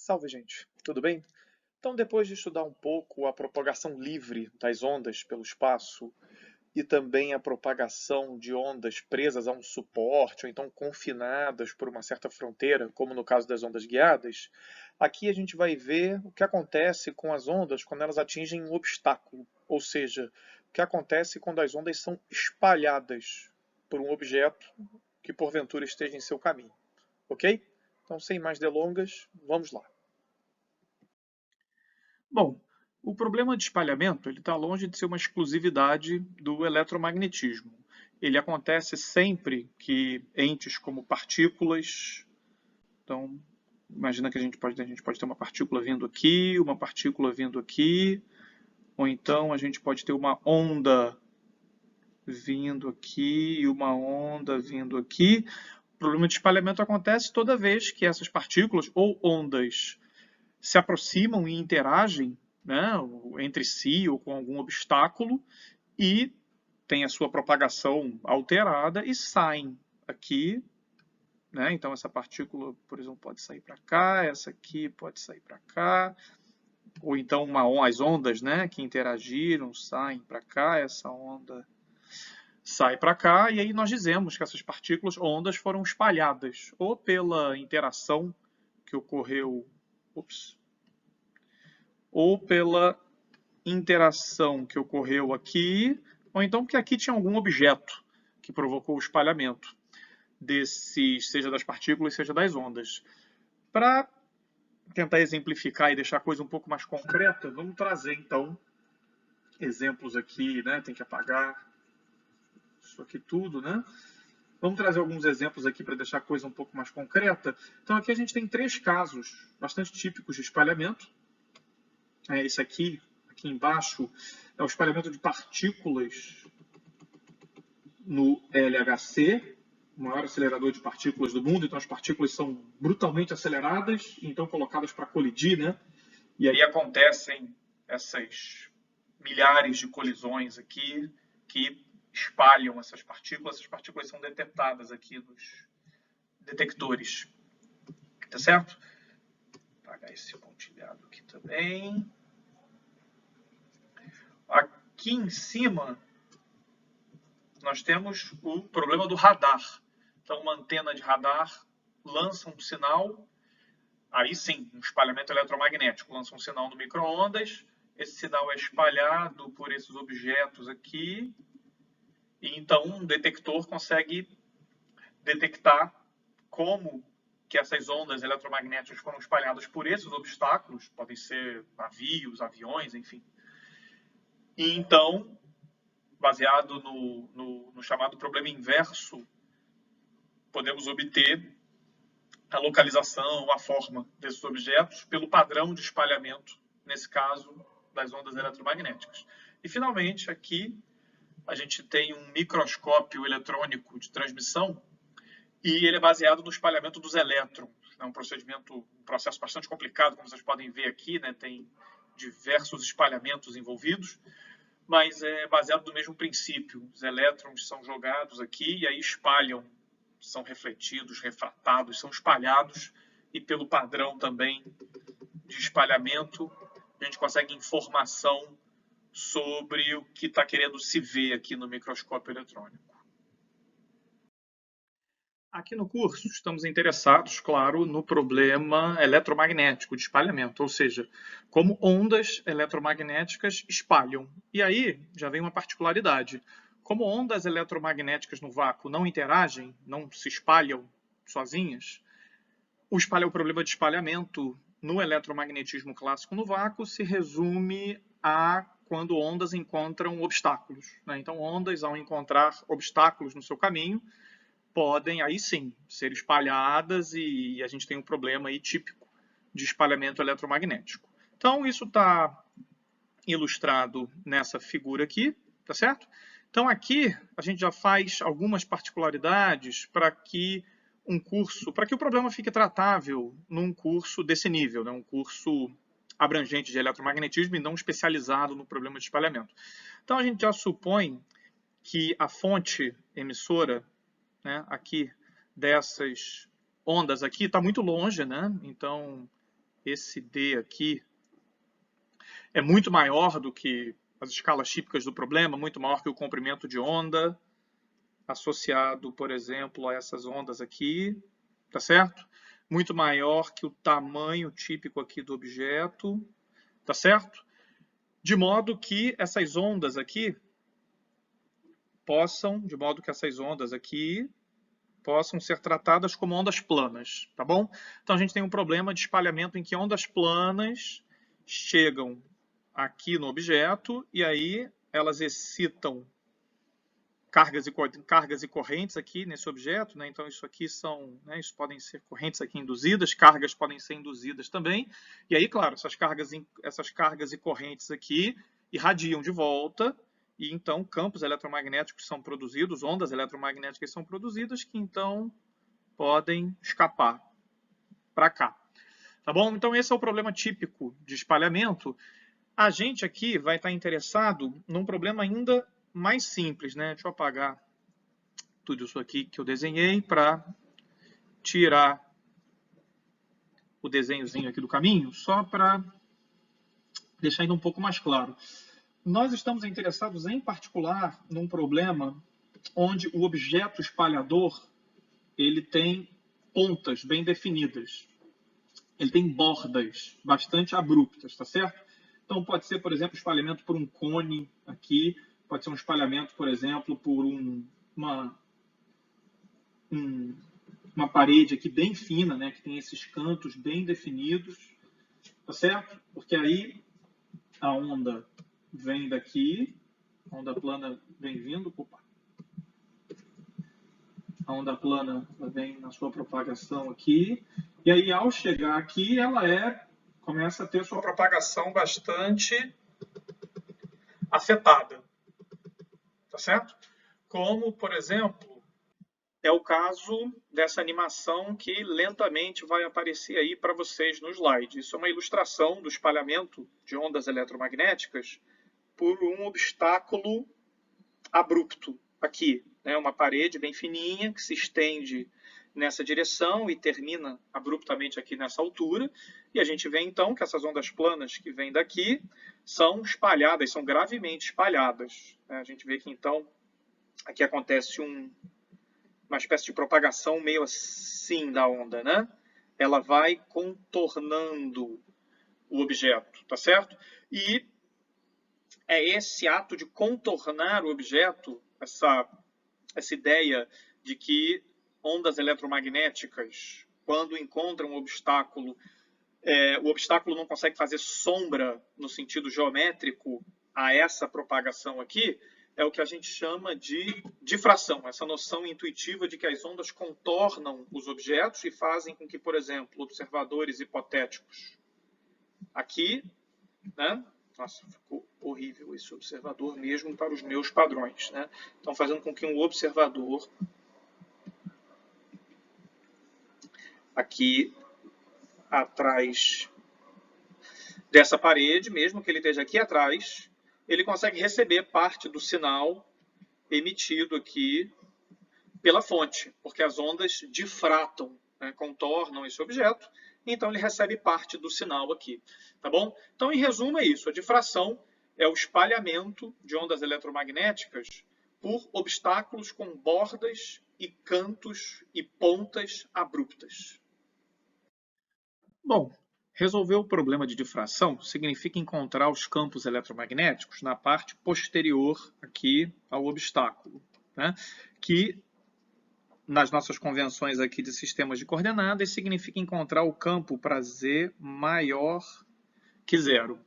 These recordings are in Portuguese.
Salve, gente. Tudo bem? Então, depois de estudar um pouco a propagação livre das ondas pelo espaço e também a propagação de ondas presas a um suporte ou então confinadas por uma certa fronteira, como no caso das ondas guiadas, aqui a gente vai ver o que acontece com as ondas quando elas atingem um obstáculo, ou seja, o que acontece quando as ondas são espalhadas por um objeto que porventura esteja em seu caminho. Ok? Então, sem mais delongas, vamos lá. Bom, o problema de espalhamento está longe de ser uma exclusividade do eletromagnetismo. Ele acontece sempre que entes como partículas, então imagina que a gente pode ter uma partícula vindo aqui, uma partícula vindo aqui, ou então a gente pode ter uma onda vindo aqui e uma onda vindo aqui. O problema de espalhamento acontece toda vez que essas partículas ou ondas se aproximam e interagem, né, entre si ou com algum obstáculo e tem a sua propagação alterada e saem aqui. Né? Então, essa partícula, por exemplo, pode sair para cá, essa aqui pode sair para cá, ou então as ondas, né, que interagiram saem para cá, essa onda sai para cá, e aí nós dizemos que essas partículas, ondas, foram espalhadas, ou pela interação que ocorreu, ou pela interação que ocorreu aqui, ou então porque aqui tinha algum objeto que provocou o espalhamento desses, seja das partículas, seja das ondas. Para tentar exemplificar e deixar a coisa um pouco mais concreta, vamos trazer então exemplos aqui, né? Tem que apagar isso aqui tudo, né? Vamos trazer alguns exemplos aqui para deixar a coisa um pouco mais concreta. Então aqui a gente tem três casos bastante típicos de espalhamento. Esse aqui embaixo é o espalhamento de partículas no LHC, o maior acelerador de partículas do mundo. Então as partículas são brutalmente aceleradas e então colocadas para colidir, né? E aí acontecem essas milhares de colisões aqui que espalham essas partículas. Essas partículas são detectadas aqui nos detectores. Tá certo? Vou apagar esse pontilhado aqui também. Aqui em cima nós temos o problema do radar. Então, uma antena de radar lança um sinal, aí sim, um espalhamento eletromagnético, lança um sinal no micro-ondas, esse sinal é espalhado por esses objetos aqui, e então um detector consegue detectar como que essas ondas eletromagnéticas foram espalhadas por esses obstáculos, podem ser navios, aviões, enfim. E então, baseado no chamado problema inverso, podemos obter a localização, a forma desses objetos pelo padrão de espalhamento, nesse caso, das ondas eletromagnéticas. E, finalmente, aqui a gente tem um microscópio eletrônico de transmissão e ele é baseado no espalhamento dos elétrons. É um processo bastante complicado, como vocês podem ver aqui, né? Tem diversos espalhamentos envolvidos, mas é baseado no mesmo princípio. Os elétrons são jogados aqui e aí espalham, são refletidos, refratados, são espalhados, e pelo padrão também de espalhamento a gente consegue informação sobre o que está querendo se ver aqui no microscópio eletrônico. Aqui no curso estamos interessados, claro, no problema eletromagnético de espalhamento, ou seja, como ondas eletromagnéticas espalham. E aí já vem uma particularidade. Como ondas eletromagnéticas no vácuo não interagem, não se espalham sozinhas, o problema de espalhamento no eletromagnetismo clássico no vácuo se resume a quando ondas encontram obstáculos. Né? Então, ondas, ao encontrar obstáculos no seu caminho, podem, aí sim, ser espalhadas e a gente tem um problema aí típico de espalhamento eletromagnético. Então, isso está ilustrado nessa figura aqui, tá certo? Então, aqui a gente já faz algumas particularidades para que o problema fique tratável num curso desse nível, né? Um curso abrangente de eletromagnetismo e não especializado no problema de espalhamento. Então, a gente já supõe que a fonte emissora, né, aqui dessas ondas aqui está muito longe, né? Então esse D aqui é muito maior do que as escalas típicas do problema, muito maior que o comprimento de onda, associado, por exemplo, a essas ondas aqui, tá certo? Muito maior que o tamanho típico aqui do objeto, tá certo? De modo que essas ondas aqui possam ser tratadas como ondas planas, tá bom? Então a gente tem um problema de espalhamento em que ondas planas chegam aqui no objeto e aí elas excitam cargas e correntes aqui nesse objeto, né? Então isso aqui são, né, isso podem ser correntes aqui induzidas, cargas podem ser induzidas também. E aí, claro, essas cargas e correntes aqui irradiam de volta e então campos eletromagnéticos são produzidos, ondas eletromagnéticas são produzidas que então podem escapar para cá. Tá bom? Então esse é o problema típico de espalhamento. A gente aqui vai estar interessado num problema ainda mais simples, né? Deixa eu apagar tudo isso aqui que eu desenhei para tirar o desenhozinho aqui do caminho, só para deixar ainda um pouco mais claro. Nós estamos interessados em particular num problema onde o objeto espalhador ele tem pontas bem definidas. Ele tem bordas bastante abruptas, tá certo? Então pode ser, por exemplo, espalhamento por um cone aqui, pode ser um espalhamento, por exemplo, por uma parede aqui bem fina, né, que tem esses cantos bem definidos, tá certo? Porque aí a onda vem daqui, a onda plana vem vindo, a onda plana vem na sua propagação aqui, e aí ao chegar aqui ela começa a ter sua propagação bastante afetada, tá certo? Como, por exemplo, é o caso dessa animação que lentamente vai aparecer aí para vocês no slide. Isso é uma ilustração do espalhamento de ondas eletromagnéticas por um obstáculo abrupto aqui, né? Uma parede bem fininha que se estende nessa direção e termina abruptamente aqui nessa altura. E a gente vê então que essas ondas planas que vêm daqui são espalhadas, são gravemente espalhadas. A gente vê que então aqui acontece uma espécie de propagação meio assim da onda, né? Ela vai contornando o objeto, tá certo? E é esse ato de contornar o objeto, essa ideia de que ondas eletromagnéticas, quando encontram um obstáculo, o obstáculo não consegue fazer sombra no sentido geométrico a essa propagação aqui, é o que a gente chama de difração, essa noção intuitiva de que as ondas contornam os objetos e fazem com que, por exemplo, observadores hipotéticos aqui, né? Nossa, ficou horrível esse observador mesmo para os meus padrões, né? Então, fazendo com que um observador aqui atrás dessa parede, mesmo que ele esteja aqui atrás, ele consegue receber parte do sinal emitido aqui pela fonte, porque as ondas difratam, né, contornam esse objeto, então ele recebe parte do sinal aqui, tá bom? Então, em resumo, é isso. A difração é o espalhamento de ondas eletromagnéticas por obstáculos com bordas e cantos e pontas abruptas. Bom, resolver o problema de difração significa encontrar os campos eletromagnéticos na parte posterior aqui ao obstáculo, né? Que nas nossas convenções aqui de sistemas de coordenadas significa encontrar o campo para Z maior que zero,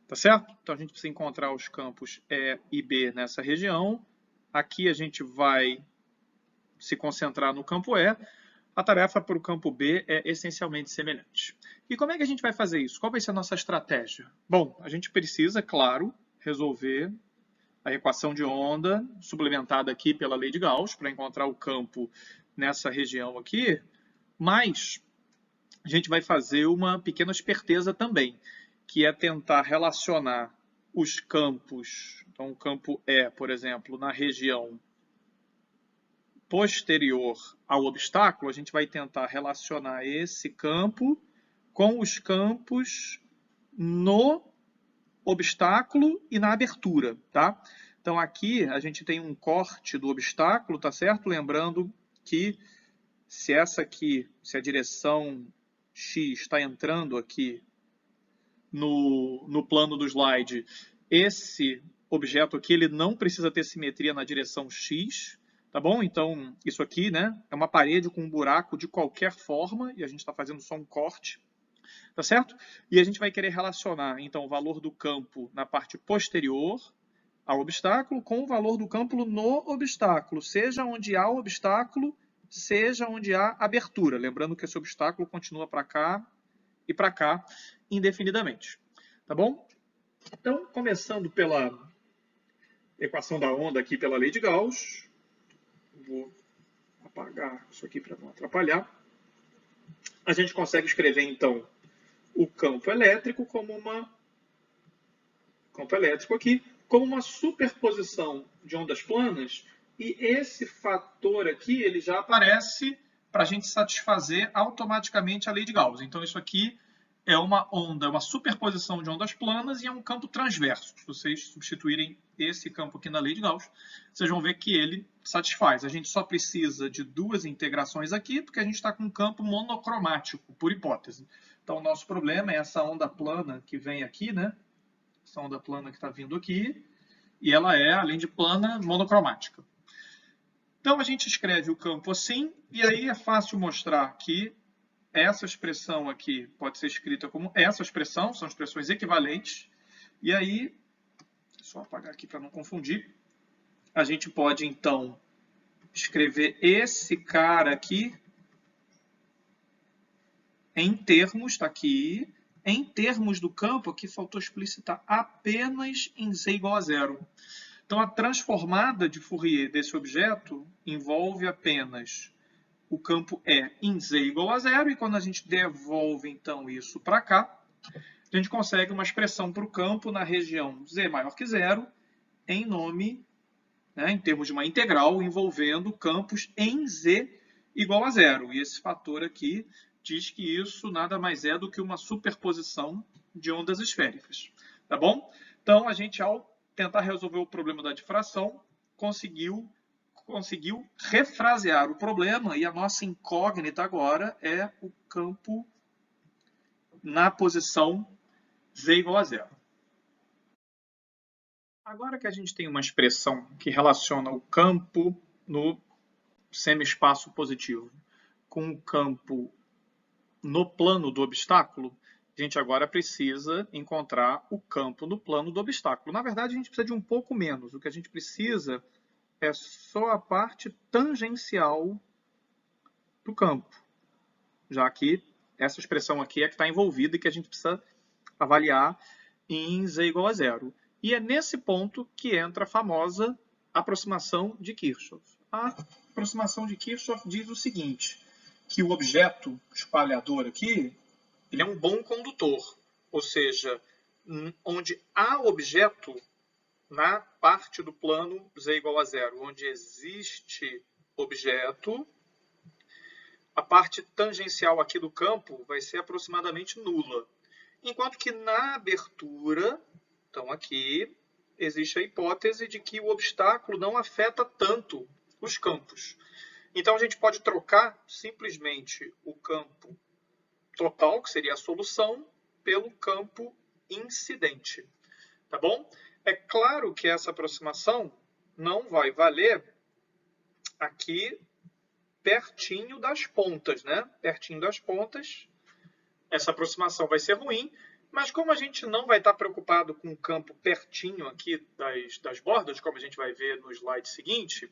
tá certo? Então a gente precisa encontrar os campos E e B nessa região. Aqui a gente vai se concentrar no campo E. A tarefa para o campo B é essencialmente semelhante. E como é que a gente vai fazer isso? Qual vai ser a nossa estratégia? Bom, a gente precisa, claro, resolver a equação de onda suplementada aqui pela lei de Gauss para encontrar o campo nessa região aqui, mas a gente vai fazer uma pequena esperteza também, que é tentar relacionar os campos, então o campo E, por exemplo, na região posterior ao obstáculo, a gente vai tentar relacionar esse campo com os campos no obstáculo e na abertura, tá? Então, aqui a gente tem um corte do obstáculo, tá certo? Lembrando que se a direção X está entrando aqui no plano do slide, esse objeto aqui ele não precisa ter simetria na direção X, tá bom? Então, isso aqui, né, é uma parede com um buraco de qualquer forma, e a gente está fazendo só um corte, tá certo? E a gente vai querer relacionar, então, o valor do campo na parte posterior ao obstáculo com o valor do campo no obstáculo, seja onde há o obstáculo, seja onde há abertura. Lembrando que esse obstáculo continua para cá e para cá indefinidamente. Tá bom? Então, começando pela equação da onda aqui pela lei de Gauss. Vou apagar isso aqui para não atrapalhar. A gente consegue escrever, então, o campo elétrico aqui como uma superposição de ondas planas, e esse fator aqui ele já aparece para a gente satisfazer automaticamente a lei de Gauss. Então, isso aqui é uma onda, é uma superposição de ondas planas e é um campo transverso. Se vocês substituírem esse campo aqui na lei de Gauss, vocês vão ver que ele satisfaz. A gente só precisa de duas integrações aqui, porque a gente está com um campo monocromático, por hipótese. Então, o nosso problema é essa onda plana que vem aqui, né? Essa onda plana que está vindo aqui, e ela é, além de plana, monocromática. Então, a gente escreve o campo assim, e aí é fácil mostrar que essa expressão aqui pode ser escrita como essa expressão, são expressões equivalentes, e aí, só apagar aqui para não confundir, a gente pode, então, escrever esse cara aqui em termos, está aqui, em termos do campo, aqui faltou explicitar, apenas em z igual a zero. Então, a transformada de Fourier desse objeto envolve apenas o campo E em z igual a zero, e quando a gente devolve, então, isso para cá, a gente consegue uma expressão para o campo na região z maior que zero, em nome, né, em termos de uma integral, envolvendo campos em z igual a zero. E esse fator aqui diz que isso nada mais é do que uma superposição de ondas esféricas. Tá bom? Então, a gente, ao tentar resolver o problema da difração, conseguiu refrasear o problema, e a nossa incógnita agora é o campo na posição z igual a zero. Agora que a gente tem uma expressão que relaciona o campo no semi-espaço positivo com o campo no plano do obstáculo, a gente agora precisa encontrar o campo no plano do obstáculo. Na verdade, a gente precisa de um pouco menos. O que a gente precisa é só a parte tangencial do campo, já que essa expressão aqui é que está envolvida e que a gente precisa avaliar em z igual a zero. E é nesse ponto que entra a famosa aproximação de Kirchhoff. A aproximação de Kirchhoff diz o seguinte, que o objeto espalhador aqui, ele é um bom condutor, ou seja, onde há objeto na parte do plano z igual a zero, onde existe objeto, a parte tangencial aqui do campo vai ser aproximadamente nula. Enquanto que na abertura, então aqui, existe a hipótese de que o obstáculo não afeta tanto os campos. Então, a gente pode trocar simplesmente o campo total, que seria a solução, pelo campo incidente. Tá bom? É claro que essa aproximação não vai valer aqui pertinho das pontas, né? Pertinho das pontas, essa aproximação vai ser ruim, mas como a gente não vai estar preocupado com o campo pertinho aqui das bordas, como a gente vai ver no slide seguinte,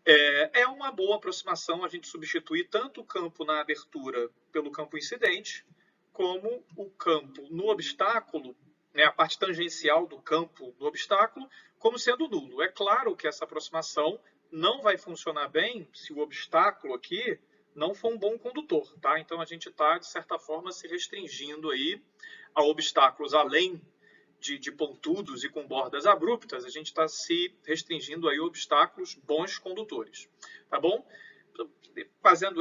é uma boa aproximação a gente substituir tanto o campo na abertura pelo campo incidente, como o campo no obstáculo, né, a parte tangencial do campo no obstáculo, como sendo nulo. É claro que essa aproximação não vai funcionar bem se o obstáculo aqui não for um bom condutor, tá? Então, a gente está, de certa forma, se restringindo aí a obstáculos além de pontudos e com bordas abruptas, a gente está se restringindo aí a obstáculos bons condutores, tá bom?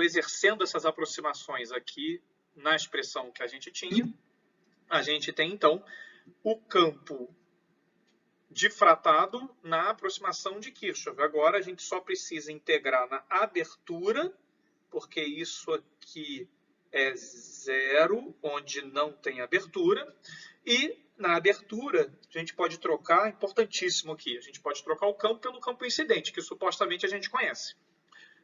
Exercendo essas aproximações aqui na expressão que a gente tinha, a gente tem, então, o campo difratado na aproximação de Kirchhoff. Agora, a gente só precisa integrar na abertura, porque isso aqui é zero, onde não tem abertura. E na abertura, a gente pode trocar, importantíssimo aqui, a gente pode trocar o campo pelo campo incidente, que supostamente a gente conhece.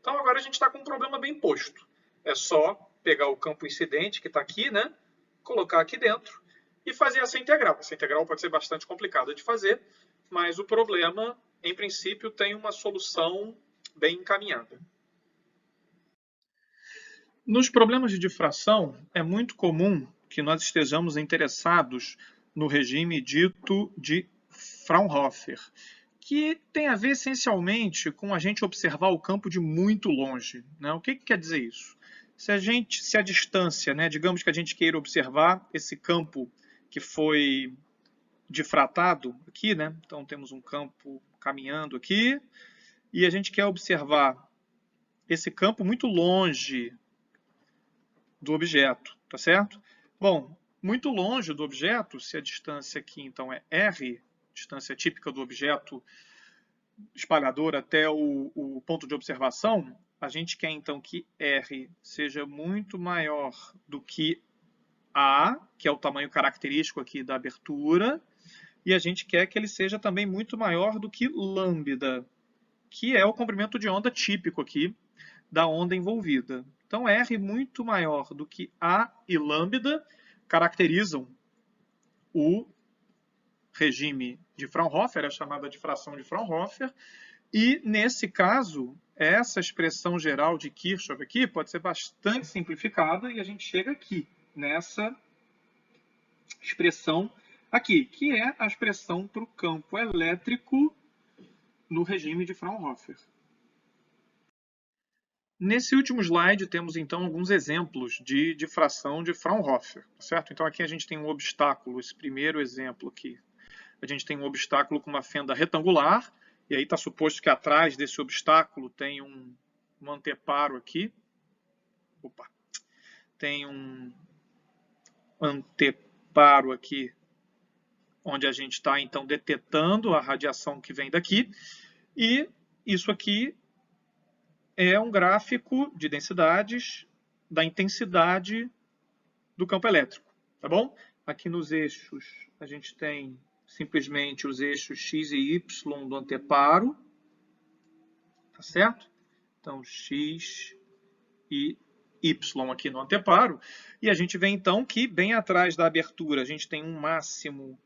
Então, agora a gente está com um problema bem posto. É só pegar o campo incidente, que está aqui, né? Colocar aqui dentro e fazer essa integral. Essa integral pode ser bastante complicada de fazer, mas o problema, em princípio, tem uma solução bem encaminhada. Nos problemas de difração, é muito comum que nós estejamos interessados no regime dito de Fraunhofer, que tem a ver essencialmente com a gente observar o campo de muito longe, né? O que quer dizer isso? Se a distância, né, digamos que a gente queira observar esse campo que foi difratado aqui, né? Então temos um campo caminhando aqui e a gente quer observar esse campo muito longe do objeto, tá certo? Bom, muito longe do objeto, se a distância aqui então é r, distância típica do objeto espalhador até o ponto de observação, a gente quer então que r seja muito maior do que a, que é o tamanho característico aqui da abertura, e a gente quer que ele seja também muito maior do que lambda, que é o comprimento de onda típico aqui da onda envolvida. Então, R muito maior do que A e lambda caracterizam o regime de Fraunhofer, é chamada difração de Fraunhofer, e nesse caso, essa expressão geral de Kirchhoff aqui pode ser bastante simplificada e a gente chega aqui, nessa expressão aqui, que é a expressão para o campo elétrico no regime de Fraunhofer. Nesse último slide, temos então alguns exemplos de difração de Fraunhofer, certo? Então aqui a gente tem um obstáculo, esse primeiro exemplo aqui. A gente tem um obstáculo com uma fenda retangular, e aí está suposto que atrás desse obstáculo tem um anteparo aqui. Opa! Tem um anteparo aqui, onde a gente está então detetando a radiação que vem daqui, e isso aqui é um gráfico de densidades da intensidade do campo elétrico, tá bom? Aqui nos eixos a gente tem simplesmente os eixos x e y do anteparo, tá certo? Então, x e y aqui no anteparo, e a gente vê então que bem atrás da abertura a gente tem um máximo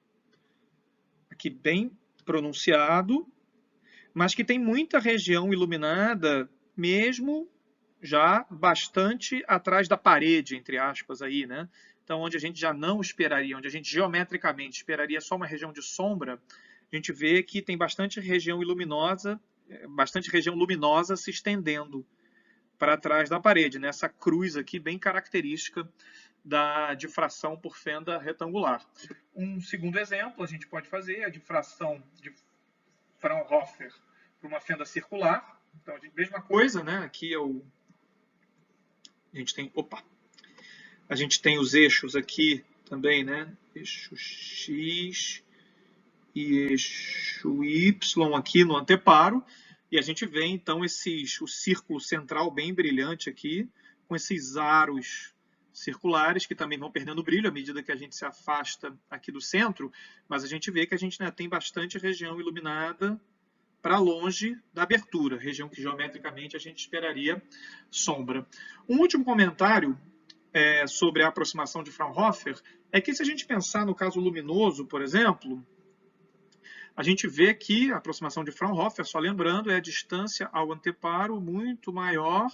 aqui bem pronunciado, mas que tem muita região iluminada mesmo já bastante atrás da parede, entre aspas, aí, né? Então, onde a gente já não esperaria, onde a gente geometricamente esperaria só uma região de sombra, a gente vê que tem bastante região luminosa se estendendo para trás da parede, nessa cruz aqui bem característica da difração por fenda retangular. Um segundo exemplo a gente pode fazer a difração de Fraunhofer para uma fenda circular. Então, a mesma coisa, né? Aqui é o... A gente tem os eixos aqui também, né? Eixo X e eixo Y aqui no anteparo. E a gente vê, então, o círculo central bem brilhante aqui, com esses aros circulares, que também vão perdendo brilho à medida que a gente se afasta aqui do centro, mas a gente vê que a gente tem bastante região iluminada para longe da abertura, região que geometricamente a gente esperaria sombra. Um último comentário sobre a aproximação de Fraunhofer é que se a gente pensar no caso luminoso, por exemplo, a gente vê que a aproximação de Fraunhofer, só lembrando, é a distância ao anteparo muito maior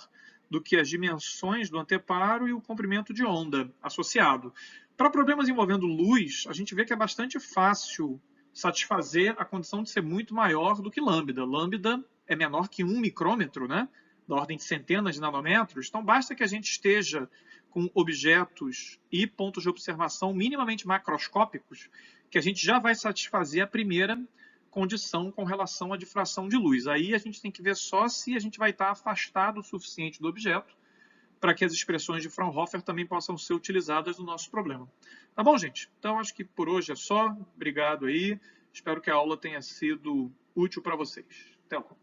do que as dimensões do anteparo e o comprimento de onda associado. Para problemas envolvendo luz, a gente vê que é bastante fácil satisfazer a condição de ser muito maior do que lambda. Lambda é menor que 1 micrômetro, né? Da ordem de centenas de nanômetros. Então, basta que a gente esteja com objetos e pontos de observação minimamente macroscópicos, que a gente já vai satisfazer a primeira condição com relação à difração de luz. Aí a gente tem que ver só se a gente vai estar afastado o suficiente do objeto para que as expressões de Fraunhofer também possam ser utilizadas no nosso problema. Tá bom, gente? Então, acho que por hoje é só. Obrigado aí. Espero que a aula tenha sido útil para vocês. Até logo.